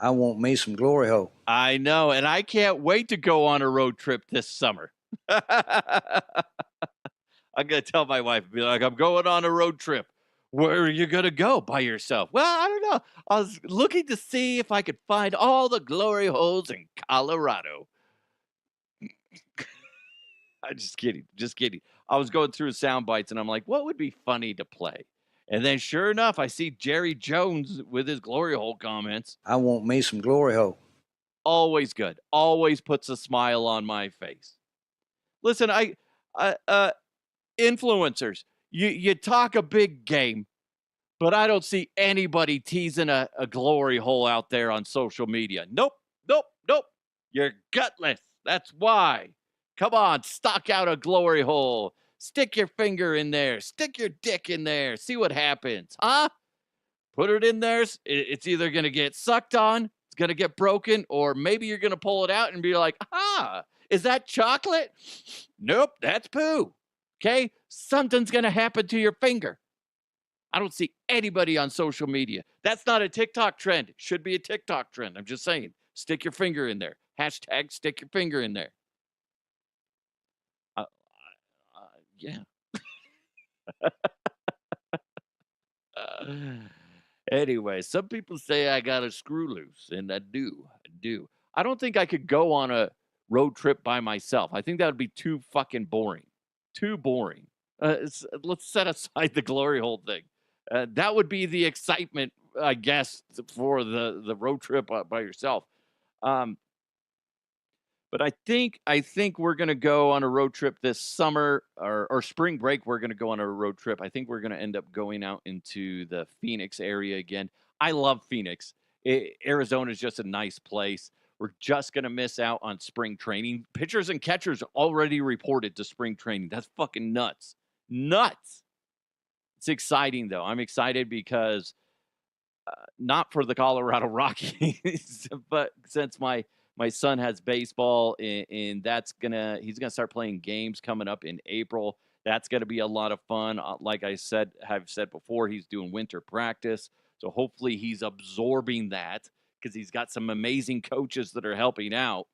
I want me some glory hole. I know, and I can't wait to go on a road trip this summer. I'm gonna tell my wife, be like, I'm going on a road trip. Where are you gonna go by yourself? Well, I don't know. I was looking to see if I could find all the glory holes in Colorado. I'm just kidding. Just kidding. I was going through sound bites and I'm like, what would be funny to play? And then sure enough, I see Jerry Jones with his glory hole comments. I want me some glory hole. Always good. Always puts a smile on my face. Listen, influencers, you talk a big game, but I don't see anybody teasing a glory hole out there on social media. Nope, nope, nope. You're gutless. That's why. Come on, stock out a glory hole. Stick your finger in there. Stick your dick in there. See what happens, huh? Put it in there. It's either going to get sucked on, it's going to get broken, or maybe you're going to pull it out and be like, is that chocolate? Nope, that's poo. Okay? Something's going to happen to your finger. I don't see anybody on social media. That's not a TikTok trend. It should be a TikTok trend. I'm just saying. Stick your finger in there. Hashtag stick your finger in there. Yeah. Anyway, some people say I got a screw loose, and I do. I do. I don't think I could go on a road trip by myself. I think that would be too fucking boring. Too boring. Let's set aside the glory hole thing. That would be the excitement, I guess, for the road trip by yourself. But I think we're gonna go on a road trip this summer or spring break. We're gonna go on a road trip. I think we're gonna end up going out into the Phoenix area again. I love Phoenix. Arizona is just a nice place. We're just gonna miss out on spring training. Pitchers and catchers already reported to spring training. That's fucking nuts. Nuts. It's exciting though. I'm excited because not for the Colorado Rockies, but since my son has baseball and he's gonna start playing games coming up in April. That's gonna be a lot of fun. Like I've said before, he's doing winter practice, so hopefully he's absorbing that because he's got some amazing coaches that are helping out,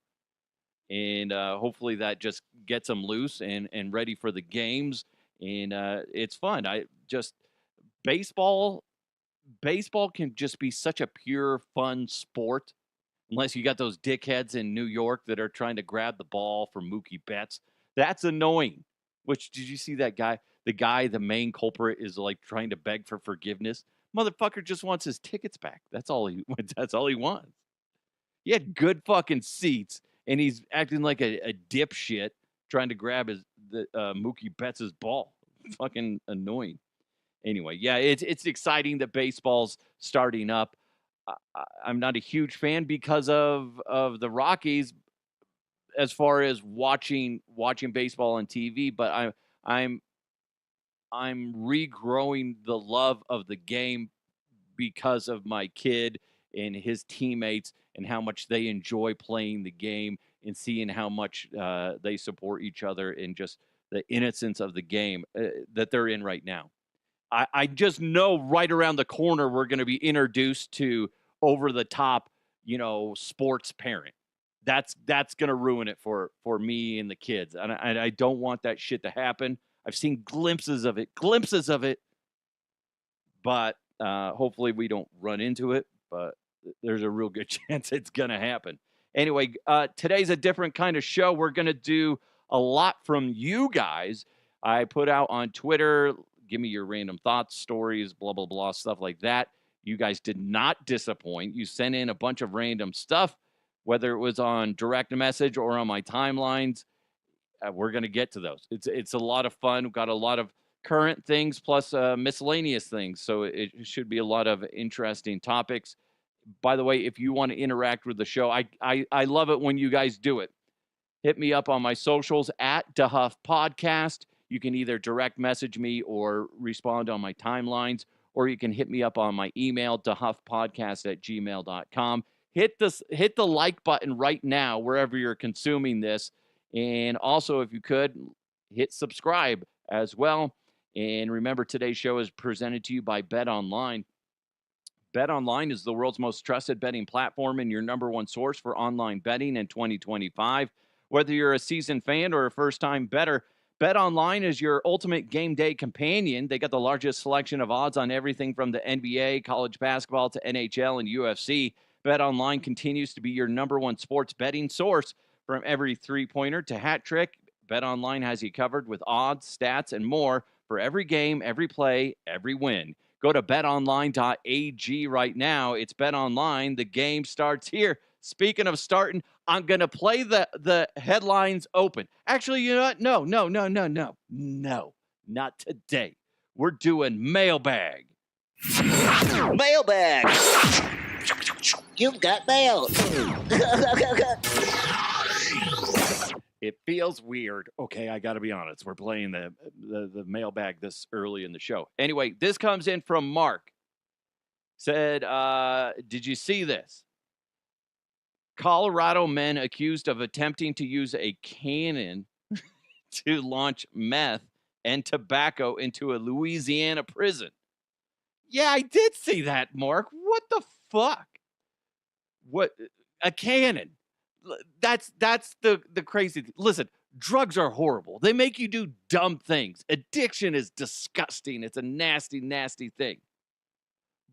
and hopefully that just gets him loose and ready for the games. And it's fun. I just baseball baseball can just be such a pure fun sport unless you got those dickheads in New York that are trying to grab the ball from Mookie Betts. That's annoying. Which did you see that guy? The main culprit, is like trying to beg for forgiveness. Motherfucker just wants his tickets back. That's all he that's all he wants. He had good fucking seats, and he's acting like a dipshit trying to grab the Mookie Betts' ball. Fucking annoying. Anyway, yeah, it's exciting that baseball's starting up. I'm not a huge fan because of the Rockies as far as watching baseball on TV, but I'm I'm regrowing the love of the game because of my kid and his teammates and how much they enjoy playing the game and seeing how much they support each other and just the innocence of the game that they're in right now. I just know right around the corner we're going to be introduced to over the top, sports parent. That's going to ruin it for me and the kids, and I don't want that shit to happen. I've seen glimpses of it, but hopefully we don't run into it. But there's a real good chance it's going to happen. Anyway, today's a different kind of show. We're going to do a lot from you guys. I put out on Twitter, give me your random thoughts, stories, blah, blah, blah, stuff like that. You guys did not disappoint. You sent in a bunch of random stuff, whether it was on direct message or on my timelines. We're going to get to those. It's a lot of fun. We've got a lot of current things plus miscellaneous things. So it should be a lot of interesting topics. By the way, if you want to interact with the show, I love it when you guys do it. Hit me up on my socials at DeHuff Podcast. You can either direct message me or respond on my timelines, or you can hit me up on my email, dehuffpodcast@gmail.com. Hit the like button right now, wherever you're consuming this. And also, if you could, hit subscribe as well. And remember, today's show is presented to you by Bet Online. BetOnline is the world's most trusted betting platform and your number one source for online betting in 2025. Whether you're a seasoned fan or a first-time bettor, BetOnline is your ultimate game day companion. They got the largest selection of odds on everything from the NBA, college basketball to NHL and UFC. BetOnline continues to be your number one sports betting source. From every three-pointer to hat trick, BetOnline has you covered with odds, stats, and more for every game, every play, every win. Go to betonline.ag right now. It's BetOnline. The game starts here. Speaking of starting, I'm going to play the headlines open. Actually, you know what? No, not today. We're doing mailbag. Mailbag. You've got mail. It feels weird. Okay, I got to be honest. We're playing the mailbag this early in the show. Anyway, this comes in from Mark. Said, did you see this? Colorado men accused of attempting to use a cannon to launch meth and tobacco into a Louisiana prison. Yeah, I did see that, Mark. What the fuck? What? A cannon. That's the crazy thing. Listen, drugs are horrible. They make you do dumb things. Addiction is disgusting. It's a nasty, nasty thing.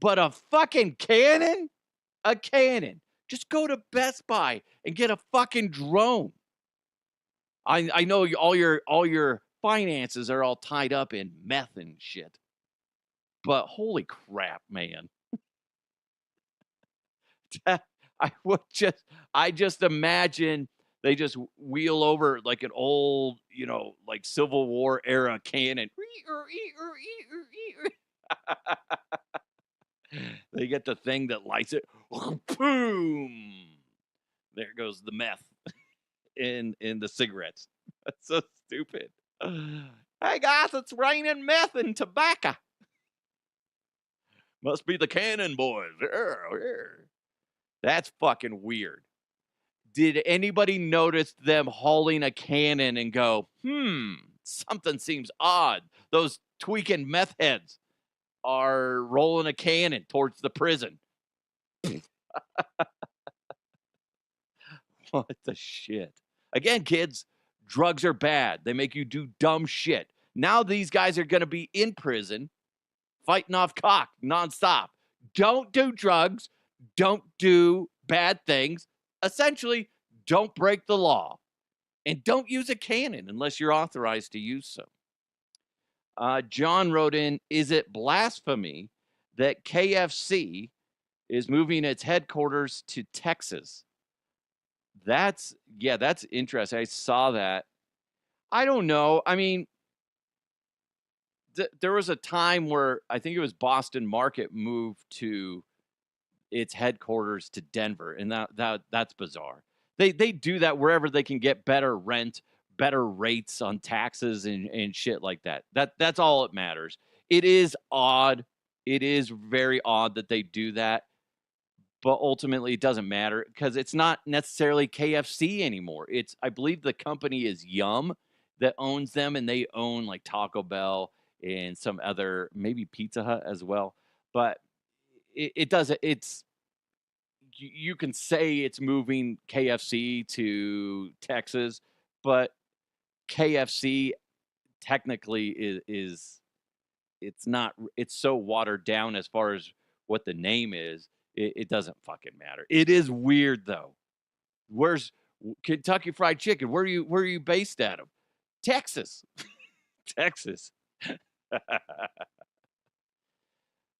But a fucking cannon? A cannon. Just go to Best Buy and get a fucking drone. I know all your finances are all tied up in meth and shit. But holy crap, man. I just imagine they just wheel over like an old, like Civil War era cannon. They get the thing that lights it. Boom! There goes the meth in the cigarettes. That's so stupid. Hey guys, it's raining meth and tobacco. Must be the cannon boys. That's fucking weird. Did anybody notice them hauling a cannon and go, something seems odd? Those tweaking meth heads are rolling a cannon towards the prison. What the shit? Again, kids, drugs are bad. They make you do dumb shit. Now these guys are going to be in prison fighting off cock nonstop. Don't do drugs. Don't do bad things. Essentially, don't break the law. And don't use a cannon unless you're authorized to use so. John wrote in, is it blasphemy that KFC is moving its headquarters to Texas? That's interesting. I saw that. I don't know. I mean, there was a time where I think it was Boston Market moved to its headquarters to Denver, and that's bizarre. They do that wherever they can get better rent, better rates on taxes and shit like that. That's all that matters. It is odd. It is very odd that they do that. But ultimately, it doesn't matter because it's not necessarily KFC anymore. I believe the company is Yum that owns them, and they own like Taco Bell and some other, maybe Pizza Hut as well. But it doesn't. You can say it's moving KFC to Texas, but KFC technically is it's not. It's so watered down as far as what the name is. It doesn't fucking matter. It is weird though. Where's Kentucky Fried Chicken? Where are you based out of? Texas. Texas.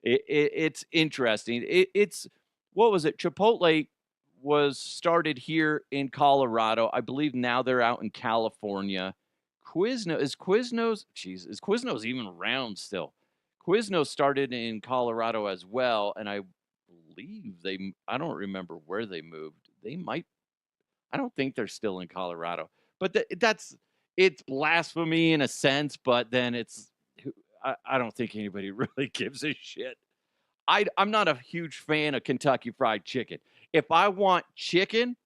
It's interesting. It's what was it? Chipotle was started here in Colorado. I believe now they're out in California. Is Quiznos even around still? Quiznos started in Colorado as well, and I believe I don't remember where they moved. I don't think they're still in Colorado, but it's blasphemy in a sense, but then I don't think anybody really gives a shit. I'm not a huge fan of Kentucky Fried Chicken. If I want chicken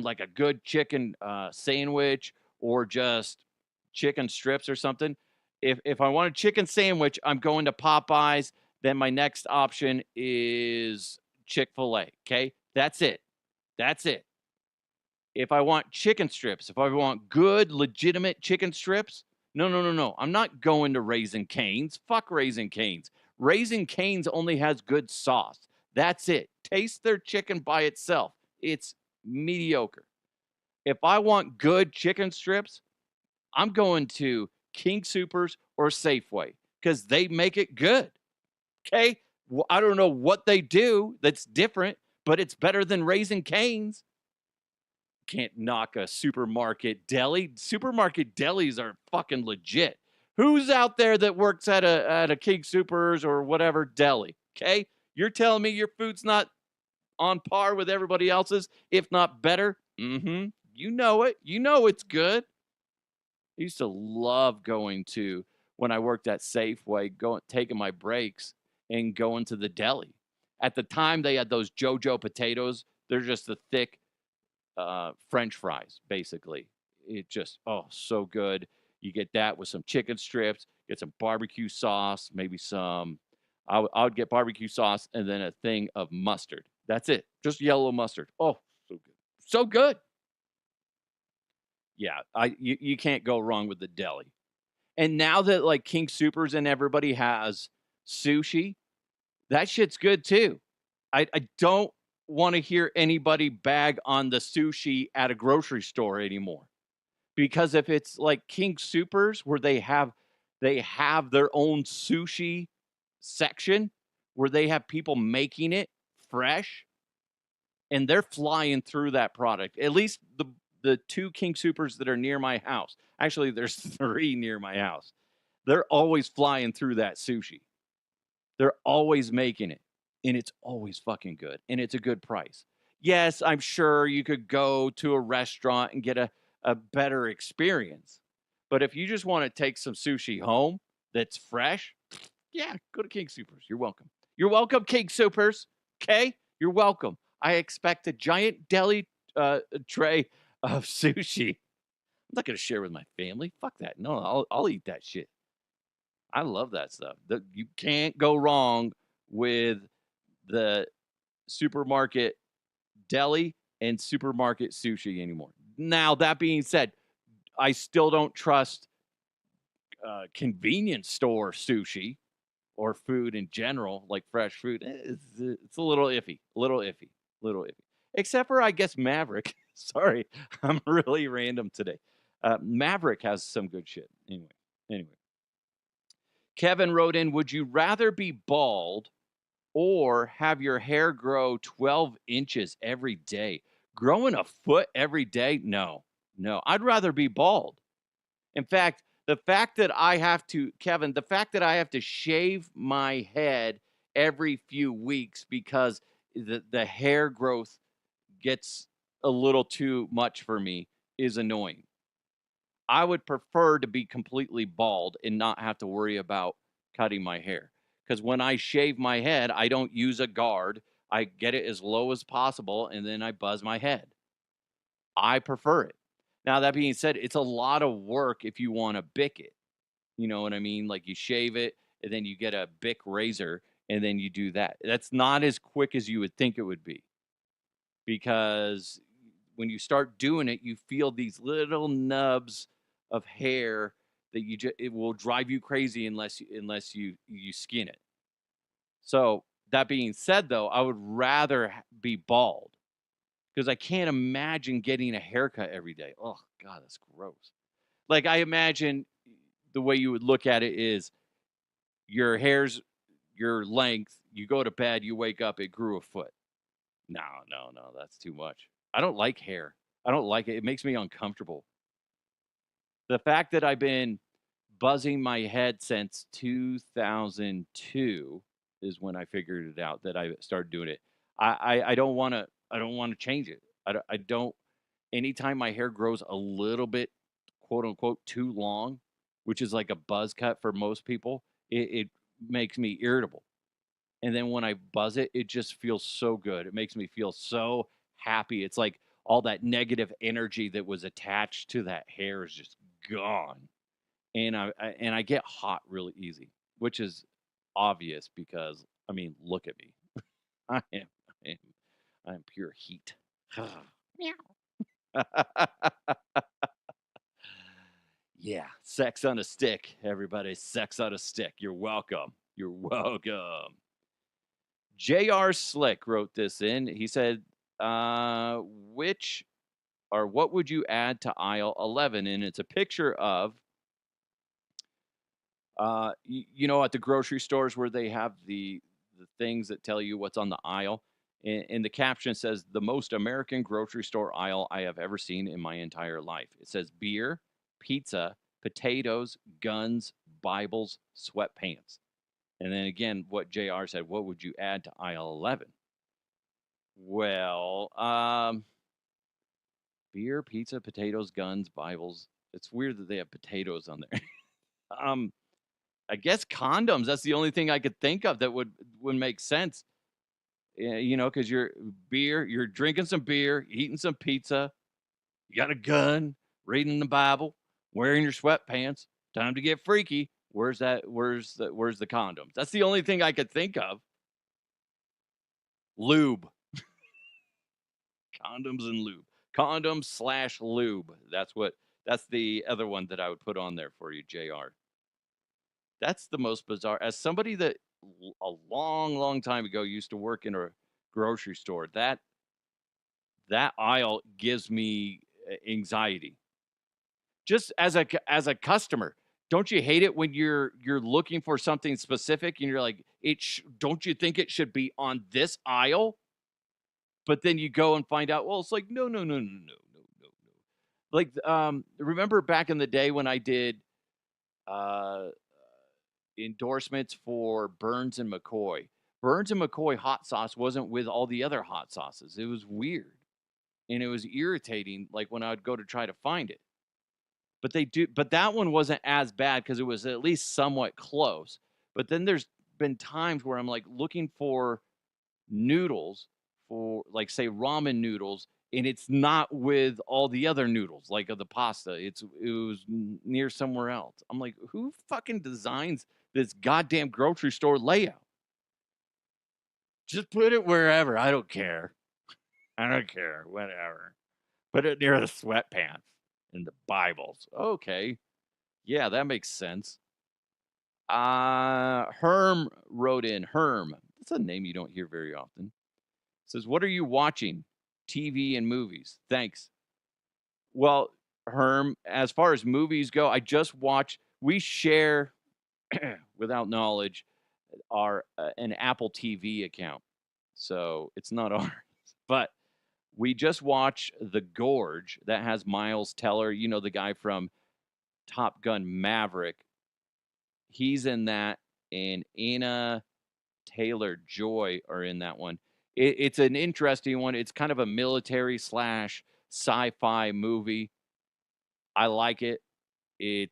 like a good chicken sandwich or just chicken strips or something, if I want a chicken sandwich, I'm going to Popeyes. Then my next option is Chick-fil-A. Okay. That's it. That's it. If I want chicken strips, if I want good, legitimate chicken strips, no. I'm not going to Raising Cane's. Fuck Raising Cane's. Raising Cane's only has good sauce. That's it. Taste their chicken by itself. It's mediocre. If I want good chicken strips, I'm going to King Soopers or Safeway because they make it good. Okay. Well, I don't know what they do that's different, but it's better than Raising Cane's. Can't knock a supermarket deli. Supermarket delis are fucking legit. Who's out there that works at a King Soopers or whatever deli? Okay. You're telling me your food's not on par with everybody else's, if not better? Mm-hmm. You know it. You know it's good. I used to love going to, when I worked at Safeway, taking my breaks and going to the deli. At the time, they had those JoJo potatoes. They're just the thick French fries, basically. It just, oh, so good. You get that with some chicken strips, get some barbecue sauce, maybe some, I would get barbecue sauce and then a thing of mustard. That's it. Just yellow mustard. Oh, so good. So good. Yeah, you can't go wrong with the deli. And now that like King Soopers and everybody has sushi, that shit's good too. I don't want to hear anybody bag on the sushi at a grocery store anymore. Because if it's like King Soopers where they have their own sushi section where they have people making it fresh and they're flying through that product. At least the two King Soopers that are near my house. Actually, there's 3 near my house. They're always flying through that sushi. They're always making it, and it's always fucking good, and it's a good price. Yes, I'm sure you could go to a restaurant and get a better experience. But if you just want to take some sushi home that's fresh, yeah, go to King Soopers. You're welcome. You're welcome, King Soopers. Okay? You're welcome. I expect a giant deli tray of sushi. I'm not going to share with my family. Fuck that. No, I'll eat that shit. I love that stuff. You can't go wrong with the supermarket deli and supermarket sushi anymore. Now, that being said, I still don't trust convenience store sushi or food in general, like fresh food. It's a little iffy, little iffy. Except for, I guess, Maverick. Sorry, I'm really random today. Maverick has some good shit. Anyway. Kevin wrote in, would you rather be bald or have your hair grow 12 inches every day? Growing a foot every day? No. I'd rather be bald. In fact, the fact that I have to shave my head every few weeks because the hair growth gets a little too much for me is annoying. I would prefer to be completely bald and not have to worry about cutting my hair. Because when I shave my head, I don't use a guard. I get it as low as possible, and then I buzz my head. I prefer it. Now, that being said, it's a lot of work if you want to bick it. You know what I mean? Like you shave it, and then you get a Bic razor, and then you do that. That's not as quick as you would think it would be. Because when you start doing it, you feel these little nubs of hair that it will drive you crazy unless you skin it. So that being said, though, I would rather be bald because I can't imagine getting a haircut every day. Oh God, that's gross. Like I imagine the way you would look at it is your length. You go to bed, you wake up, it grew a foot. No, that's too much. I don't like hair. I don't like it. It makes me uncomfortable. The fact that I've been buzzing my head since 2002 is when I figured it out that I started doing it. I don't want to change it. I don't anytime my hair grows a little bit quote unquote too long, which is like a buzz cut for most people, it makes me irritable. And then when I buzz it, it just feels so good. It makes me feel so happy. It's like all that negative energy that was attached to that hair is just gone. And I get hot really easy, which is obvious because I mean, look at me. I am, I am, I am pure heat. Yeah, sex on a stick, everybody. Sex on a stick. You're welcome. You're welcome. J.R. Slick wrote this in. He said, which or what would you add to aisle 11? And it's a picture of, at the grocery stores where they have the things that tell you what's on the aisle. And the caption says, the most American grocery store aisle I have ever seen in my entire life. It says beer, pizza, potatoes, guns, Bibles, sweatpants. And then again, what JR said, what would you add to aisle 11? Well, beer, pizza, potatoes, guns, Bibles. It's weird that they have potatoes on there. I guess condoms. That's the only thing I could think of that would make sense. Because you're drinking some beer, eating some pizza, you got a gun, reading the Bible, wearing your sweatpants. Time to get freaky. Where's that? Where's the condoms? That's the only thing I could think of. Lube. Condoms and lube. Condoms/lube. That's the other one that I would put on there for you, JR. That's the most bizarre. As somebody that a long, long time ago used to work in a grocery store, that aisle gives me anxiety. Just as a customer, don't you hate it when you're looking for something specific and you're like, don't you think it should be on this aisle? But then you go and find out, well, it's like, no. Like, remember back in the day when I did endorsements for Burns and McCoy? Burns and McCoy hot sauce wasn't with all the other hot sauces. It was weird. And it was irritating, like when I would go to try to find it. But that one wasn't as bad because it was at least somewhat close. But then there's been times where I'm like looking for noodles for, like, say, ramen noodles, and it's not with all the other noodles, like of the pasta. It was near somewhere else. I'm like, who fucking designs this goddamn grocery store layout? Just put it wherever. I don't care. Whatever. Put it near the sweatpants and the Bibles. Okay. Yeah, that makes sense. Herm wrote in. Herm. That's a name you don't hear very often. Says, what are you watching? TV and movies. Thanks. Well, Herm, as far as movies go, I just watched, we share, without knowledge, our an Apple TV account. So it's not ours. But we just watched The Gorge that has Miles Teller, the guy from Top Gun Maverick. He's in that, and Anna Taylor-Joy are in that one. It's an interesting one. It's kind of a military / sci-fi movie. I like it. It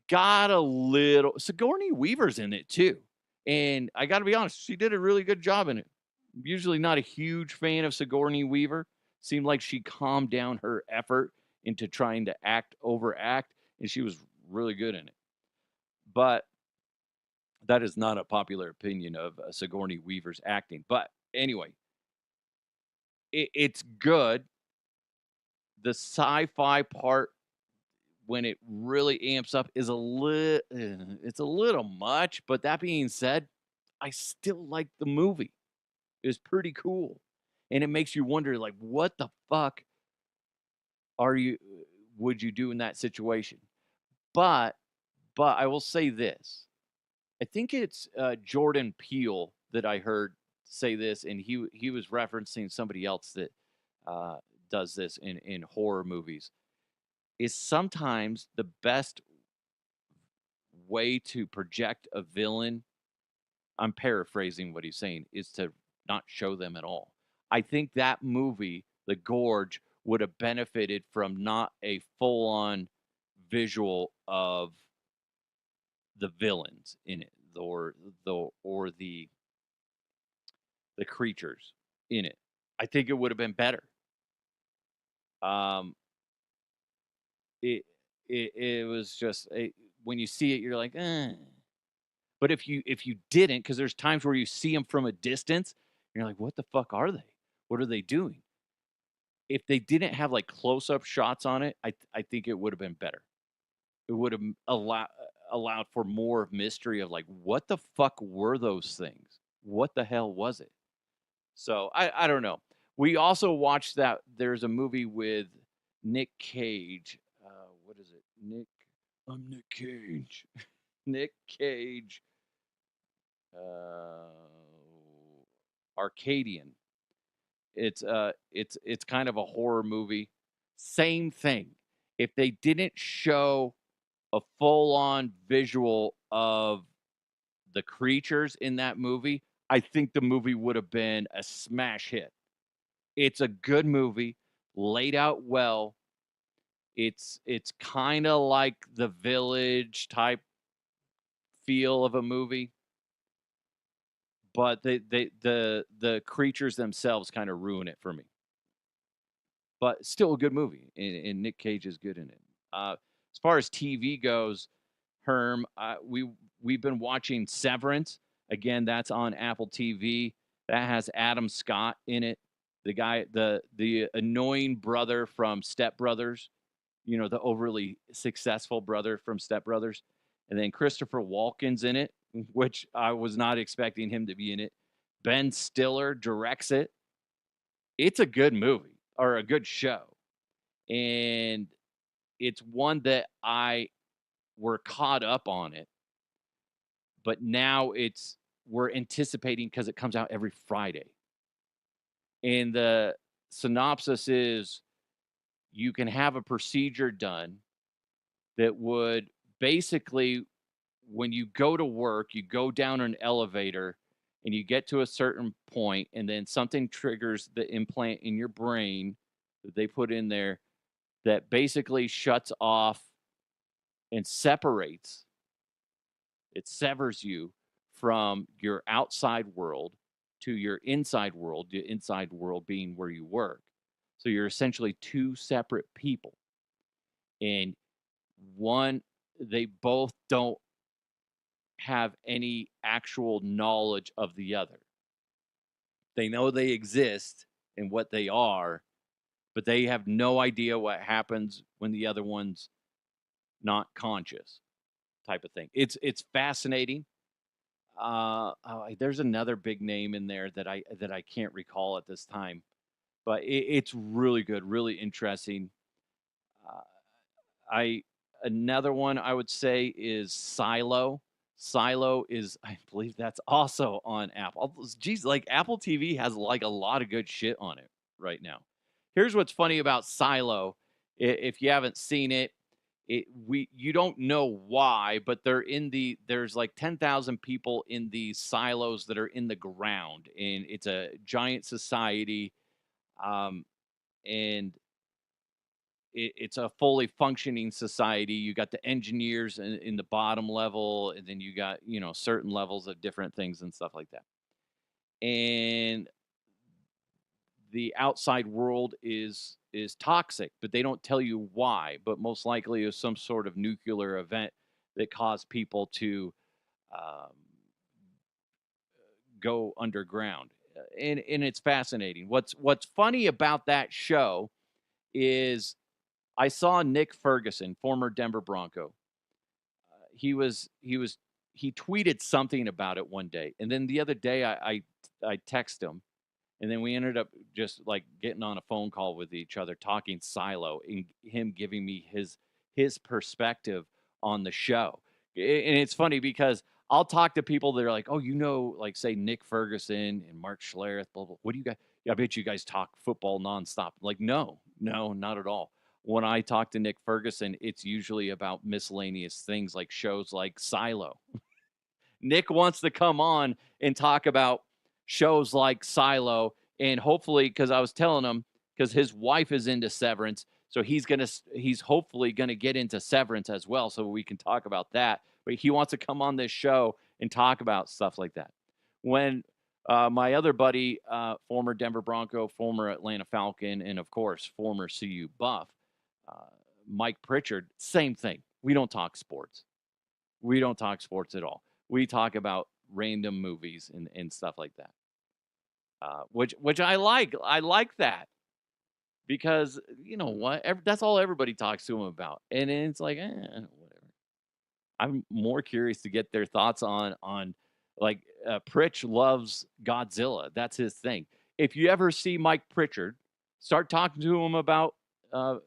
got a little. Sigourney Weaver's in it too, and I got to be honest, she did a really good job in it. I'm usually not a huge fan of Sigourney Weaver. Seemed like she calmed down her effort into trying to overact, and she was really good in it. But that is not a popular opinion of Sigourney Weaver's acting. But anyway, it's good. The sci-fi part, when it really amps up, is it's a little much. But that being said, I still like the movie. It's pretty cool. And it makes you wonder, like, what the fuck would you do in that situation? But I will say this. I think it's Jordan Peele that I heard say this, and he was referencing somebody else that does this in horror movies. Is sometimes the best way to project a villain, I'm paraphrasing what he's saying, is to not show them at all. I think that movie, The Gorge, would have benefited from not a full-on visual of the villains in it, or the creatures in it. I think it would have been better. It was just when you see it, you're like, eh. But if you didn't, because there's times where you see them from a distance, and you're like, what the fuck are they? What are they doing? If they didn't have like close up shots on it, I think it would have been better. It would have allowed for more mystery of like what the fuck were those things? What the hell was it? So I don't know. We also watched that. There's a movie with Nick Cage. What is it? I'm Nick Cage. Nick Cage. Arcadian. It's kind of a horror movie. Same thing. If they didn't show a full-on visual of the creatures in that movie, I think the movie would have been a smash hit. It's a good movie, laid out well. It's kind of like the Village type feel of a movie, but the creatures themselves kind of ruin it for me. But still a good movie, and Nick Cage is good in it. As far as TV goes, Herm, we've been watching Severance. Again, that's on Apple TV. That has Adam Scott in it, the guy, the annoying brother from Step Brothers, the overly successful brother from Step Brothers, and then Christopher Walken's in it, which I was not expecting him to be in it. Ben Stiller directs it. It's a good movie or a good show, and it's one that we're caught up on it, but now we're anticipating because it comes out every Friday. And the synopsis is you can have a procedure done that would basically, when you go to work, you go down an elevator and you get to a certain point, and then something triggers the implant in your brain that they put in there that basically shuts off and separates. It severs you from your outside world to your inside world, the inside world being where you work. So you're essentially two separate people. And they both don't have any actual knowledge of the other. They know they exist and what they are, but they have no idea what happens when the other one's not conscious, type of thing. It's fascinating. There's another big name in there that I can't recall at this time, but it's really good, really interesting. Another one I would say is Silo. Silo is, I believe that's also on Apple. Geez, like Apple TV has like a lot of good shit on it right now. Here's what's funny about Silo. If you haven't seen it, you don't know why, but there's like 10,000 people in these silos that are in the ground, and it's a giant society, and it's a fully functioning society. You got the engineers in the bottom level, and then you got certain levels of different things and stuff like that. And the outside world is toxic, but they don't tell you why. But most likely, it was some sort of nuclear event that caused people to go underground. And it's fascinating. What's funny about that show is I saw Nick Ferguson, former Denver Bronco. He tweeted something about it one day, and then the other day I texted him, and then we ended up just like getting on a phone call with each other, talking Silo, and him giving me his perspective on the show. And it's funny because I'll talk to people that are like, oh, like say Nick Ferguson and Mark Schlereth, blah, blah. What do you guys? Yeah, I bet you guys talk football nonstop. Like, no, not at all. When I talk to Nick Ferguson, it's usually about miscellaneous things like shows like Silo. Nick wants to come on and talk about shows like Silo, and hopefully, because I was telling him, because his wife is into Severance, so he's hopefully gonna get into Severance as well, so we can talk about that. But he wants to come on this show and talk about stuff like that. When my other buddy, former Denver Bronco, former Atlanta Falcon, and of course former CU Buff, Mike Pritchard, same thing. We don't talk sports. We don't talk sports at all. we talk about random movies and stuff like that. Which I like. I like that because you know what? That's all everybody talks to him about, and then it's like, whatever. I'm more curious to get their thoughts on like Pritch loves Godzilla. That's his thing. If you ever see Mike Pritchard, start talking to him about uh,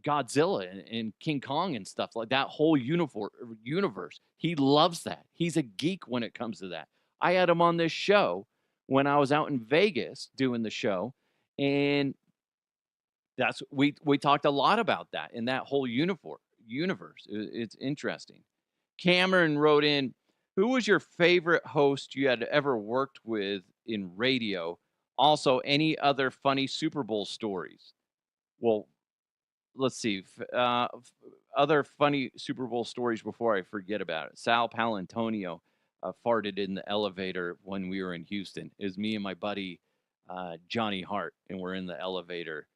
Godzilla and King Kong and stuff like that whole universe. He loves that. He's a geek when it comes to that. I had him on this show when I was out in Vegas doing the show, and that's we talked a lot about that in that whole universe. It's interesting. Cameron wrote in, "Who was your favorite host you had ever worked with in radio? Also, any other funny Super Bowl stories?" Well, let's see. Other funny Super Bowl stories before I forget about it. Sal Palantonio farted in the elevator when we were in Houston. It was me and my buddy Johnny Hart, and we're in the elevator,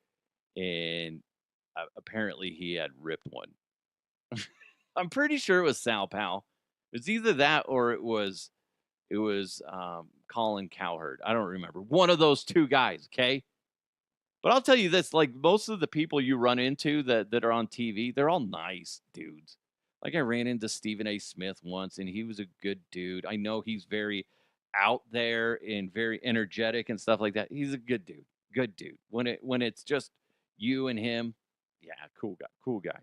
and apparently he had ripped one. I'm pretty sure it was Sal Pal. It's either that or it was Colin Cowherd. I don't remember. One of those two guys, okay? But I'll tell you this, like most of the people you run into that are on TV, they're all nice dudes. Like I ran into Stephen A. Smith once and he was a good dude. I know he's very out there and very energetic and stuff like that. He's a good dude. Good dude. When it's just you and him, yeah, cool guy. Cool guy.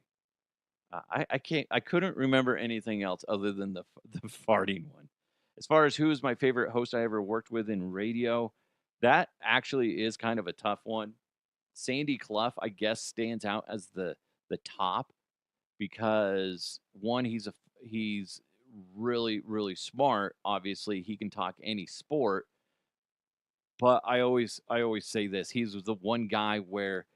I couldn't remember anything else other than the farting one. As far as who is my favorite host I ever worked with in radio, that actually is kind of a tough one. Sandy Clough, I guess, stands out as the top because one, he's really really smart. Obviously, he can talk any sport. But I always say this: he's the one guy where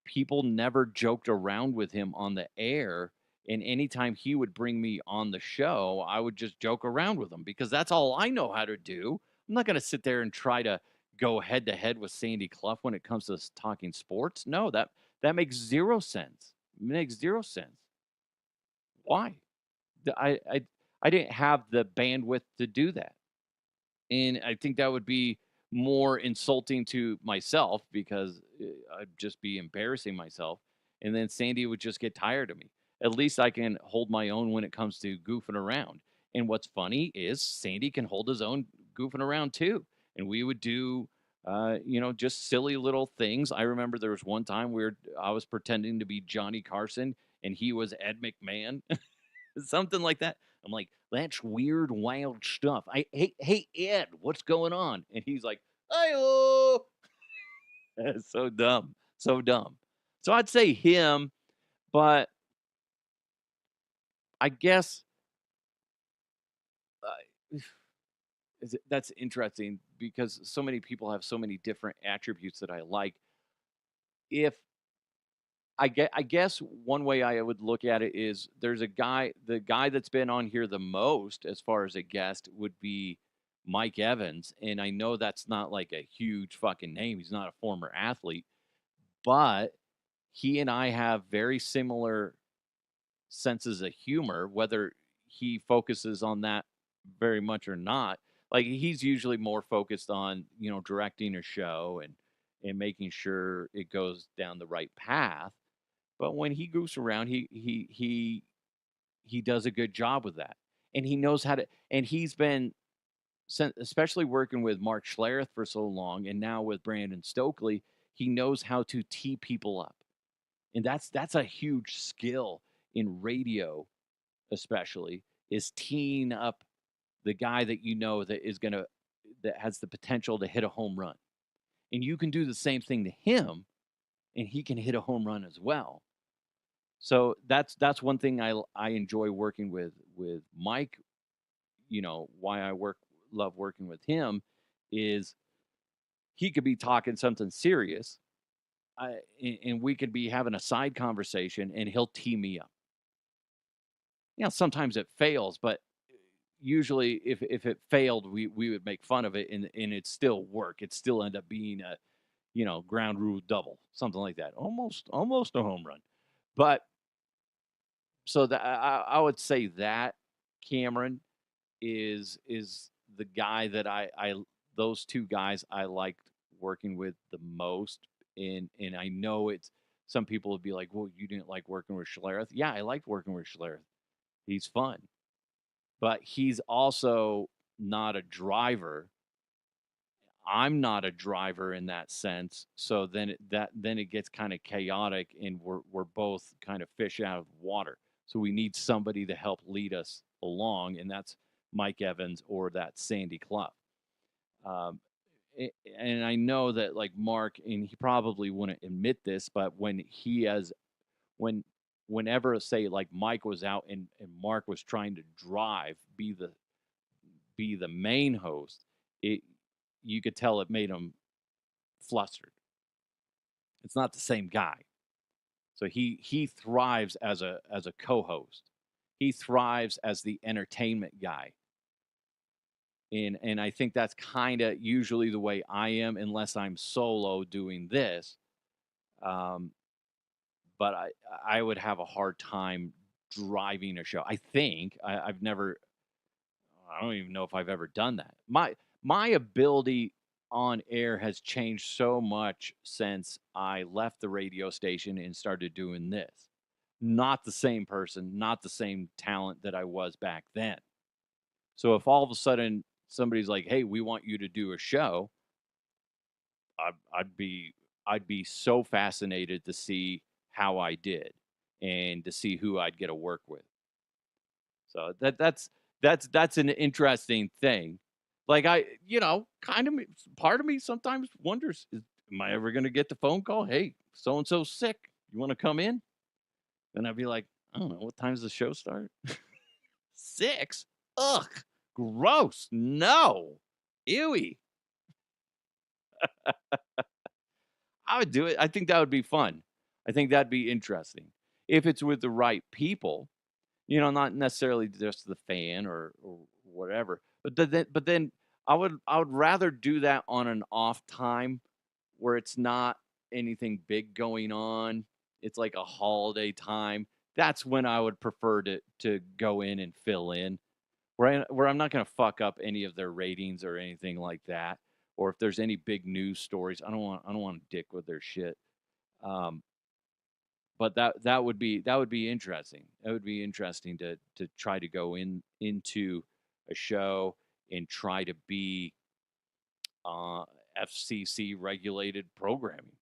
people never joked around with him on the air. And anytime he would bring me on the show, I would just joke around with him because that's all I know how to do. I'm not going to sit there and try to go head to head with Sandy Clough when it comes to talking sports. No, that makes zero sense. It makes zero sense. Why? I didn't have the bandwidth to do that. And I think that would be more insulting to myself because I'd just be embarrassing myself. And then Sandy would just get tired of me. At least I can hold my own when it comes to goofing around. And what's funny is Sandy can hold his own goofing around too. And we would do, just silly little things. I remember there was one time where I was pretending to be Johnny Carson and he was Ed McMahon. Something like that. I'm like, that's weird, wild stuff. Hey, Ed, what's going on? And he's like, "Hi-oh." So dumb, so dumb. So I'd say him, but I guess uh, that's interesting because so many people have so many different attributes that I like. If I guess one way I would look at it is there's the guy that's been on here the most as far as a guest would be Mike Evans. And I know that's not like a huge fucking name. He's not a former athlete, but he and I have very similar senses of humor, whether he focuses on that very much or not. Like he's usually more focused on, directing a show and making sure it goes down the right path, but when he goofs around, he does a good job with that, and he knows how to. And he's been, especially working with Mark Schlereth for so long, and now with Brandon Stokely, he knows how to tee people up, and that's a huge skill in radio, especially is teeing up the guy that that has the potential to hit a home run, and you can do the same thing to him, and he can hit a home run as well. So that's one thing I enjoy working with Mike. Why love working with him is he could be talking something serious, and we could be having a side conversation, and he'll tee me up. Sometimes it fails, but usually if it failed, we would make fun of it, and it still work. It still end up being a ground rule double, something like that, almost a home run, but. So that I would say that Cameron is the guy that I those two guys I liked working with the most. And I know it's some people would be like, well, you didn't like working with Schlereth. Yeah, I liked working with Schlereth. He's fun. But he's also not a driver. I'm not a driver in that sense. So then it gets kind of chaotic, and we're both kind of fish out of water. So we need somebody to help lead us along, and that's Mike Evans or that Sandy Clough. And I know that like Mark, and he probably wouldn't admit this, but whenever say like Mike was out and Mark was trying to drive, be the main host, you could tell it made him flustered. It's not the same guy. So he thrives as a co-host. He thrives as the entertainment guy. And I think that's kind of usually the way I am, unless I'm solo doing this. But I would have a hard time driving a show. I think I don't even know if I've ever done that. My ability on air has changed so much since I left the radio station and started doing this. Not the same person, not the same talent that I was back then. So if all of a sudden somebody's like, "Hey, we want you to do a show," I'd be so fascinated to see how I did and to see who I'd get to work with. So that's an interesting thing. Like kind of part of me sometimes wonders, am I ever going to get the phone call? Hey, so and so's sick. You want to come in? And I'd be like, I don't know, what time's the show start? 6? Ugh, gross. No, ewy. I would do it. I think that would be fun. I think that'd be interesting if it's with the right people. Not necessarily just the fan or whatever. But then I would rather do that on an off time where it's not anything big going on. It's like a holiday time. That's when I would prefer to go in and fill in, where I'm not going to fuck up any of their ratings or anything like that. Or if there's any big news stories, I don't want to dick with their shit. But that would be interesting. That would be interesting to try to go into a show and try to be FCC regulated programming.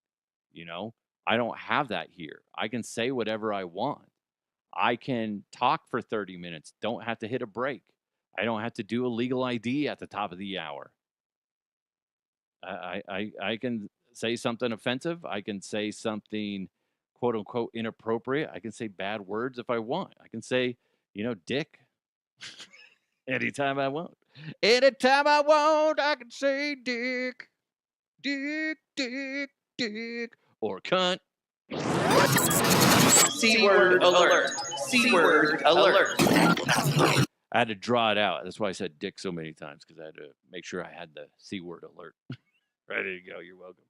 I don't have that here. I can say whatever I want. I can talk for 30 minutes. Don't have to hit a break. I don't have to do a legal ID at the top of the hour. I can say something offensive. I can say something quote unquote inappropriate. I can say bad words if I want. I can say, dick anytime I want. Anytime I want, I can say dick, dick, dick, dick, or cunt. C-word alert. C-word alert. I had to draw it out. That's why I said dick so many times, because I had to make sure I had the C-word alert. Ready to go. You're welcome.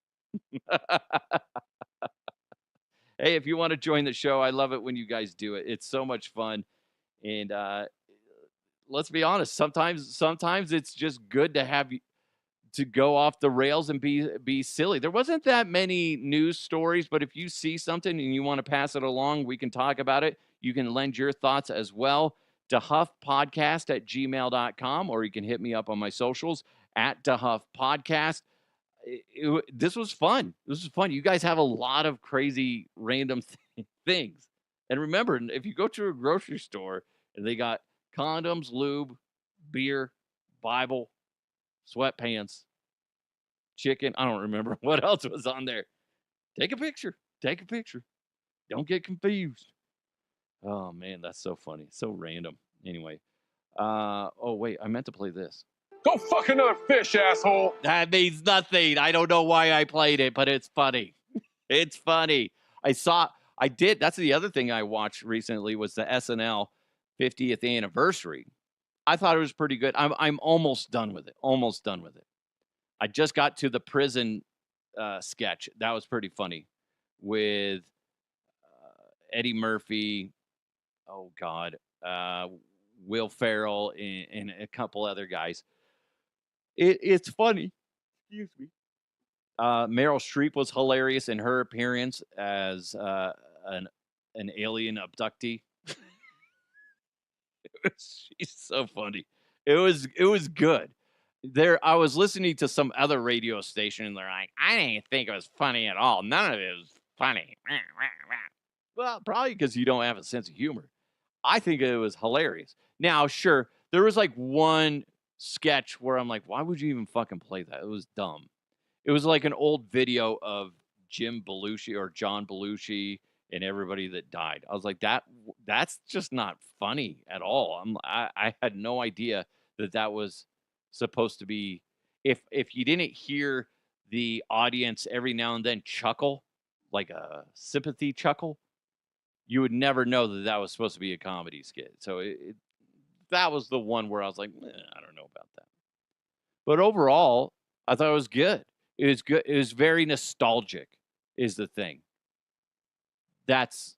Hey, if you want to join the show, I love it when you guys do it. It's so much fun. And let's be honest, sometimes it's just good to have you to go off the rails and be silly. There wasn't that many news stories, but if you see something and you want to pass it along, we can talk about it. You can lend your thoughts as well to huffpodcast@gmail.com, or you can hit me up on my socials @DeHuffPodcast. This was fun. You guys have a lot of crazy random things. And remember, if you go to a grocery store and they got condoms, lube, beer, Bible, sweatpants, chicken, I don't remember what else was on there. Take a picture. Don't get confused. Oh man, that's so funny. So random. Anyway. Oh wait, I meant to play this. Go fuck another fish, asshole. That means nothing. I don't know why I played it, but it's funny. It's funny. That's the other thing I watched recently was the SNL 50th anniversary. I thought it was pretty good. I'm almost done with it. I just got to the prison sketch. That was pretty funny with Eddie Murphy. Oh God. Will Ferrell, and a couple other guys. It's funny. Excuse me. Meryl Streep was hilarious in her appearance as an alien abductee. She's so funny. It was good. I was listening to some other radio station, and they're like, I didn't think it was funny at all. None of it was funny. Well, probably because you don't have a sense of humor. I think it was hilarious. Now, sure, there was like one sketch where I'm like, why would you even fucking play that? It was dumb. It was like an old video of Jim Belushi or John Belushi and everybody that died. I was like, that's just not funny at all. I had no idea that was supposed to be. If you didn't hear the audience every now and then chuckle, like a sympathy chuckle, you would never know that was supposed to be a comedy skit. So that was the one where I was like, I don't know about that. But overall, I thought it was good. It was good. It was very nostalgic, is the thing. That's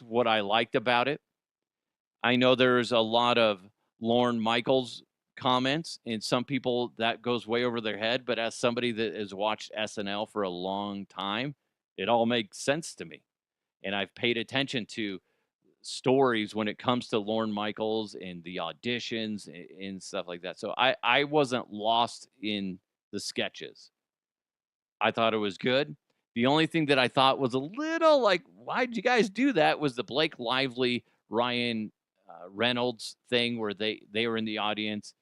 what I liked about it. I know there's a lot of Lorne Michaels comments, and some people that goes way over their head. But as somebody that has watched SNL for a long time, it all makes sense to me. And I've paid attention to stories when it comes to Lorne Michaels and the auditions and stuff like that. So I wasn't lost in the sketches. I thought it was good. The only thing that I thought was a little like, why did you guys do that? Was the Blake Lively, Ryan Reynolds thing where they were in the audience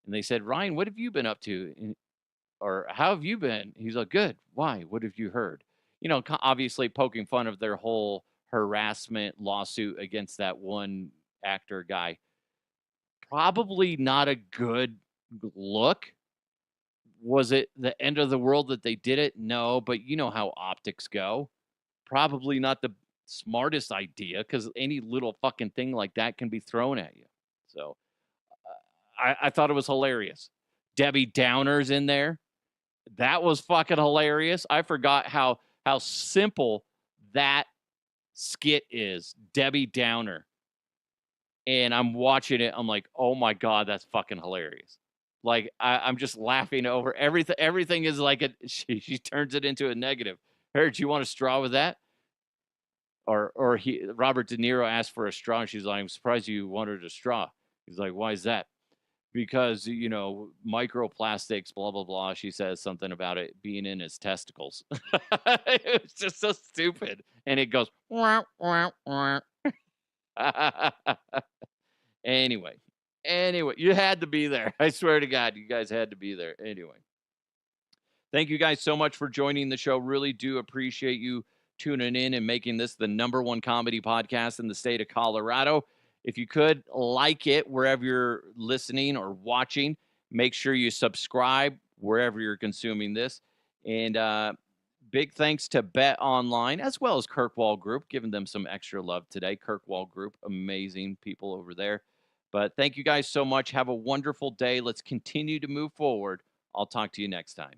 and they said, Ryan, what have you been up to? Or how have you been? He's like, good. Why? What have you heard? You know, obviously poking fun of their whole harassment lawsuit against that one actor guy. Probably not a good look. Was it the end of the world that they did it? No, but you know how optics go. Probably not the smartest idea because any little fucking thing like that can be thrown at you. So I thought it was hilarious. Debbie Downer's in there. That was fucking hilarious. I forgot how simple that skit is. Debbie Downer. And I'm watching it. I'm like, oh my God, that's fucking hilarious. Like I'm just laughing over everything. Everything is like she turns it into a negative. Hey, do you want a straw with that? Or Robert De Niro asked for a straw, and she's like, I'm surprised you wanted a straw. He's like, why is that? Because, you know, microplastics, blah, blah, blah. She says something about it being in his testicles. It was just so stupid. And it goes, wah, wah, wah. Anyway, you had to be there. I swear to God, you guys had to be there. Anyway, thank you guys so much for joining the show. Really do appreciate you tuning in and making this the #1 comedy podcast in the state of Colorado. If you could like it wherever you're listening or watching, make sure you subscribe wherever you're consuming this. And big thanks to Bet Online as well as Kirkwall Group, giving them some extra love today. Kirkwall Group, amazing people over there. But thank you guys so much. Have a wonderful day. Let's continue to move forward. I'll talk to you next time.